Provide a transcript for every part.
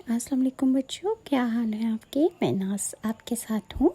السلام علیکم بچوں، کیا حال ہے آپ کے؟ میں ناز آپ کے ساتھ ہوں۔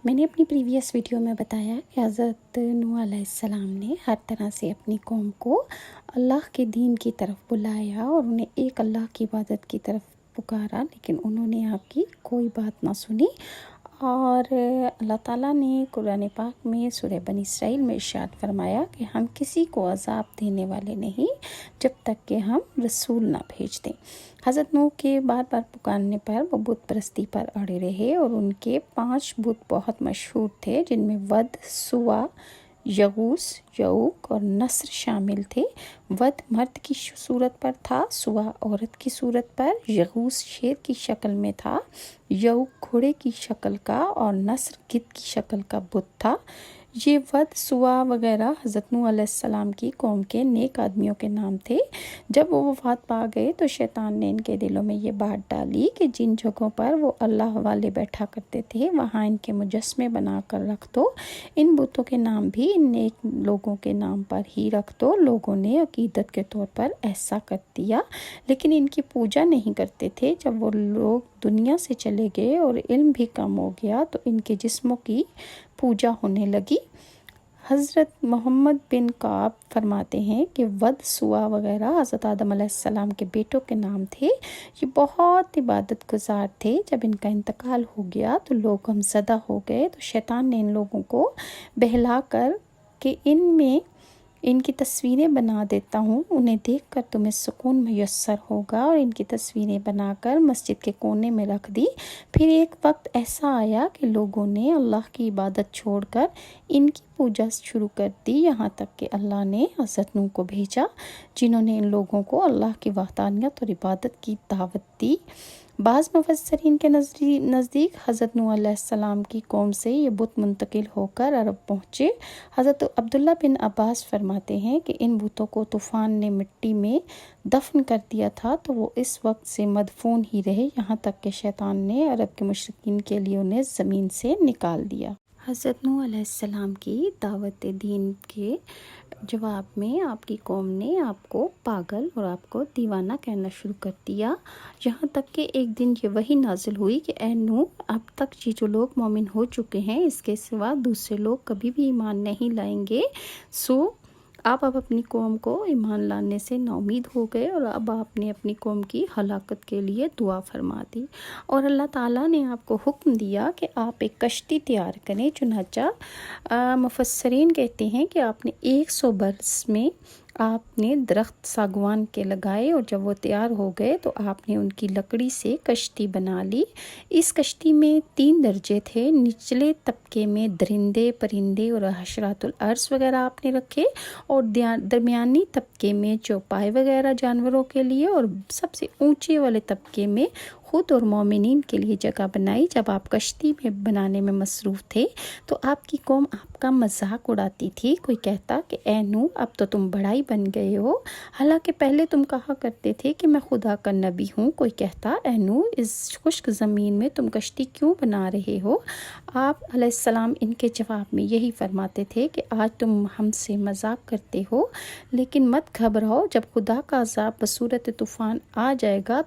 میں نے اپنی پریویس ویڈیو میں بتایا کہ حضرت نوح علیہ السلام نے ہر طرح سے اپنی قوم کو اللہ کے دین کی طرف بلایا اور انہیں ایک اللہ کی عبادت کی طرف پکارا، لیکن انہوں نے آپ کی کوئی بات نہ سنی۔ اور اللہ تعالیٰ نے قرآن پاک میں سورہ بنی اسرائیل میں ارشاد فرمایا کہ ہم کسی کو عذاب دینے والے نہیں جب تک کہ ہم رسول نہ بھیج دیں۔ حضرت نوح کے بار بار پکارنے پر وہ بت پرستی پر اڑے رہے اور ان کے 5 بت بہت مشہور تھے، جن میں ود، سوا، یغوس، یعوق اور نصر شامل تھے۔ ود مرد کی صورت پر تھا، سوا عورت کی صورت پر، یغوس شیر کی شکل میں تھا، یعوق گھوڑے کی شکل کا اور نصر گدھ کی شکل کا بت تھا۔ یہ ود، سوا وغیرہ حضرت نوح علیہ السلام کی قوم کے نیک آدمیوں کے نام تھے۔ جب وہ وفات پا گئے تو شیطان نے ان کے دلوں میں یہ بات ڈالی کہ جن جگہوں پر وہ اللہ والے بیٹھا کرتے تھے وہاں ان کے مجسمے بنا کر رکھ دو، ان بتوں کے نام بھی ان نیک لوگوں کے نام پر ہی رکھ دو۔ لوگوں نے عقیدت کے طور پر ایسا کر دیا، لیکن ان کی پوجا نہیں کرتے تھے۔ جب وہ لوگ دنیا سے چلے گئے اور علم بھی کم ہو گیا تو ان کے جسموں کی پوجا ہونے لگی۔ حضرت محمد بن کعب فرماتے ہیں کہ ود، سوا وغیرہ حضرت آدم علیہ السلام کے بیٹوں کے نام تھے۔ یہ بہت عبادت گزار تھے۔ جب ان کا انتقال ہو گیا تو لوگ غمزدہ ہو گئے، تو شیطان نے ان لوگوں کو بہلا کر کہ ان کی تصویریں بنا دیتا ہوں، انہیں دیکھ کر تمہیں سکون میسر ہوگا، اور ان کی تصویریں بنا کر مسجد کے کونے میں رکھ دی۔ پھر ایک وقت ایسا آیا کہ لوگوں نے اللہ کی عبادت چھوڑ کر ان کی پوجا شروع کر دی، یہاں تک کہ اللہ نے حضرت نوح کو بھیجا، جنہوں نے ان لوگوں کو اللہ کی وحدانیت اور عبادت کی دعوت دی۔ بعض مفسرین کے نزدیک حضرت نوح علیہ السلام کی قوم سے یہ بت منتقل ہو کر عرب پہنچے۔ حضرت عبداللہ بن عباس فرماتے ہیں کہ ان بتوں کو طوفان نے مٹی میں دفن کر دیا تھا، تو وہ اس وقت سے مدفون ہی رہے، یہاں تک کہ شیطان نے عرب کے مشرکین کے لیے انہیں زمین سے نکال دیا۔ حضرت نوح علیہ السلام کی دعوت دین کے جواب میں آپ کی قوم نے آپ کو پاگل اور آپ کو دیوانہ کہنا شروع کر دیا، یہاں تک کہ ایک دن یہ وحی نازل ہوئی کہ اے نوح، اب تک یہ جو لوگ مومن ہو چکے ہیں اس کے سوا دوسرے لوگ کبھی بھی ایمان نہیں لائیں گے، سو آپ اب اپنی قوم کو ایمان لانے سے ناامید ہو گئے، اور اب آپ نے اپنی قوم کی ہلاکت کے لیے دعا فرما دی، اور اللہ تعالیٰ نے آپ کو حکم دیا کہ آپ ایک کشتی تیار کریں۔ چنانچہ مفسرین کہتے ہیں کہ آپ نے 100 برس میں آپ نے درخت ساگوان کے لگائے، اور جب وہ تیار ہو گئے تو آپ نے ان کی لکڑی سے کشتی بنا لی۔ اس کشتی میں 3 درجے تھے، نچلے طبقے میں درندے، پرندے اور حشرات الارض وغیرہ آپ نے رکھے، اور درمیانی طبقے میں چوپائے وغیرہ جانوروں کے لیے، اور سب سے اونچے والے طبقے میں خود اور مومنین کے لیے جگہ بنائی۔ جب آپ کشتی میں بنانے میں مصروف تھے تو آپ کی قوم آپ کا مذاق اڑاتی تھی۔ کوئی کہتا کہ اے نوح، اب تو تم بڑا ہی بن گئے ہو، حالانکہ پہلے تم کہا کرتے تھے کہ میں خدا کا نبی ہوں۔ کوئی کہتا اے نوح، اس خشک زمین میں تم کشتی کیوں بنا رہے ہو؟ آپ علیہ السلام ان کے جواب میں یہی فرماتے تھے کہ آج تم ہم سے مذاق کرتے ہو، لیکن مت گھبراؤ، جب خدا کا عذاب بصورت طوفان آ جائے گا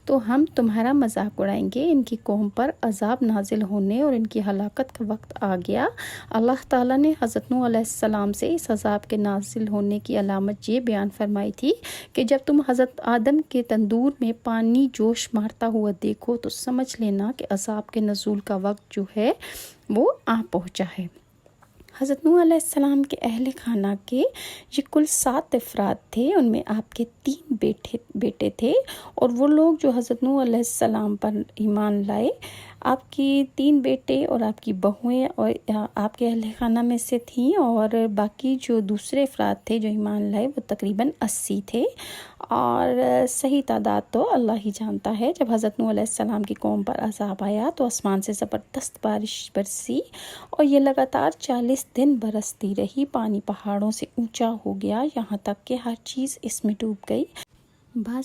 تو ہم تمہارا مذاق اڑائیں گے۔ ان کی قوم پر عذاب نازل ہونے اور ان کی ہلاکت کا وقت آ گیا۔ اللہ تعالیٰ نے حضرت نوح علیہ السلام سے اس عذاب کے نازل ہونے کی علامت یہ بیان فرمائی تھی کہ جب تم حضرت آدم کے تندور میں پانی جوش مارتا ہوا دیکھو تو سمجھ لینا کہ عذاب کے نزول کا وقت جو ہے وہ آ پہنچا ہے۔ حضرت نوح علیہ السلام کے اہل خانہ کے یہ کل 7 افراد تھے، ان میں آپ کے 3 بیٹے تھے، اور وہ لوگ جو حضرت نوح علیہ السلام پر ایمان لائے، آپ کی 3 بیٹے اور آپ کی بہویں اور آپ کے اہل خانہ میں سے تھیں، اور باقی جو دوسرے افراد تھے جو ایمان لائے وہ تقریباً 80 تھے، اور صحیح تعداد تو اللہ ہی جانتا ہے۔ جب حضرت نوح علیہ السلام کی قوم پر عذاب آیا تو آسمان سے زبردست بارش برسی، اور یہ لگاتار 40 دن برستی رہی۔ پانی پہاڑوں سے اونچا ہو گیا، یہاں تک کہ ہر چیز اس میں ڈوب گئی۔ بعض